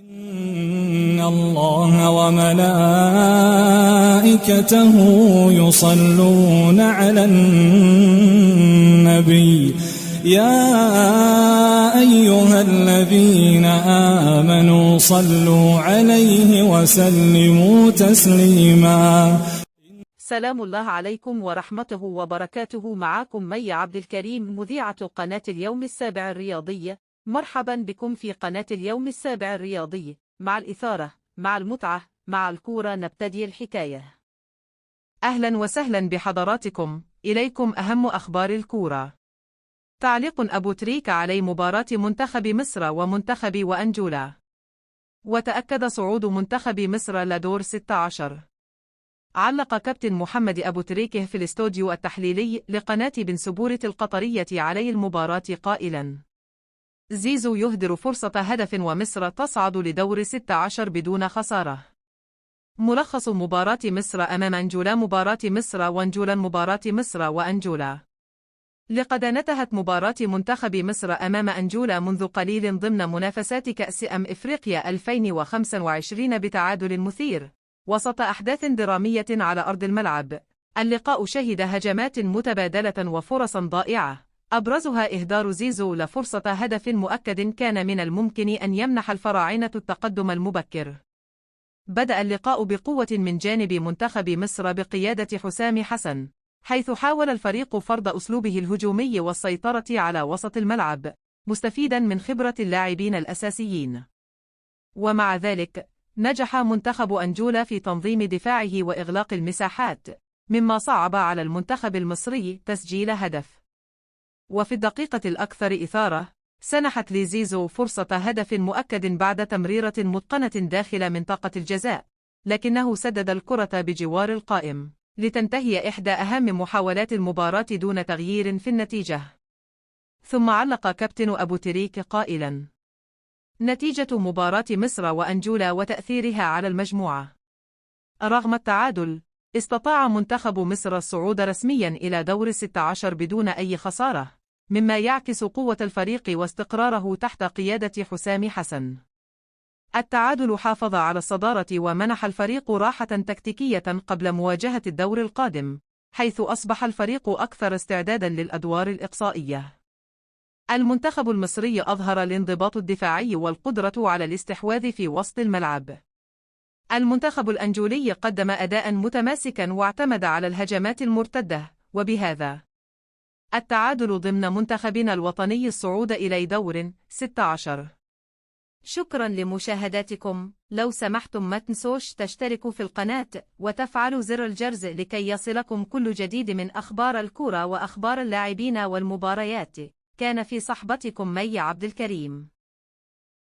إن الله وملائكته يصلون على النبي يا أيها الذين آمنوا صلوا عليه وسلموا تسليما. سلام الله عليكم ورحمته وبركاته. معكم مي عبد الكريم، مذيعة قناة اليوم السابع الرياضي. مرحبا بكم في قناة اليوم السابع الرياضي، مع الإثارة، مع المتعة، مع الكورة نبتدي الحكاية. أهلا وسهلا بحضراتكم، إليكم أهم أخبار الكورة. تعليق أبو تريكة على مباراة منتخب مصر ومنتخب وأنجولا. وتأكد صعود منتخب مصر لدور 16. علق كابتن محمد أبو تريكة في الاستوديو التحليلي لقناة بن سبورة القطرية على المباراة قائلا: زيزو يهدر فرصة هدف ومصر تصعد لدور 16 بدون خسارة. ملخص مباراة مصر أمام أنجولا. مباراة مصر وأنجولا. مباراة مصر وأنجولا. لقد انتهت مباراة منتخب مصر أمام أنجولا منذ قليل ضمن منافسات كأس إفريقيا 2025 بتعادل مثير وسط أحداث درامية على أرض الملعب. اللقاء شهد هجمات متبادلة وفرص ضائعة، أبرزها إهدار زيزو لفرصة هدف مؤكد كان من الممكن أن يمنح الفراعنة التقدم المبكر. بدأ اللقاء بقوة من جانب منتخب مصر بقيادة حسام حسن، حيث حاول الفريق فرض أسلوبه الهجومي والسيطرة على وسط الملعب، مستفيدا من خبرة اللاعبين الأساسيين. ومع ذلك نجح منتخب أنجولا في تنظيم دفاعه وإغلاق المساحات، مما صعب على المنتخب المصري تسجيل هدف. وفي الدقيقة الأكثر إثارة سنحت لزيزو فرصة هدف مؤكد بعد تمريرة متقنة داخل منطقة الجزاء، لكنه سدد الكرة بجوار القائم لتنتهي إحدى أهم محاولات المباراة دون تغيير في النتيجة. ثم علق كابتن أبو تريكة قائلا: نتيجة مباراة مصر وأنجولا وتأثيرها على المجموعة. رغم التعادل، استطاع منتخب مصر الصعود رسميا إلى دور 16 بدون أي خسارة، مما يعكس قوة الفريق واستقراره تحت قيادة حسام حسن. التعادل حافظ على الصدارة ومنح الفريق راحة تكتيكية قبل مواجهة الدور القادم، حيث أصبح الفريق أكثر استعدادا للأدوار الإقصائية. المنتخب المصري أظهر الانضباط الدفاعي والقدرة على الاستحواذ في وسط الملعب. المنتخب الأنجولي قدم أداء متماسكا واعتمد على الهجمات المرتدة، وبهذا التعادل ضمن منتخبنا الوطني الصعود إلى دور 16. شكرا لمشاهداتكم. لو سمحتم ما تنسوش تشتركوا في القناة وتفعلوا زر الجرس لكي يصلكم كل جديد من أخبار الكرة وأخبار اللاعبين والمباريات. كان في صحبتكم مي عبد الكريم.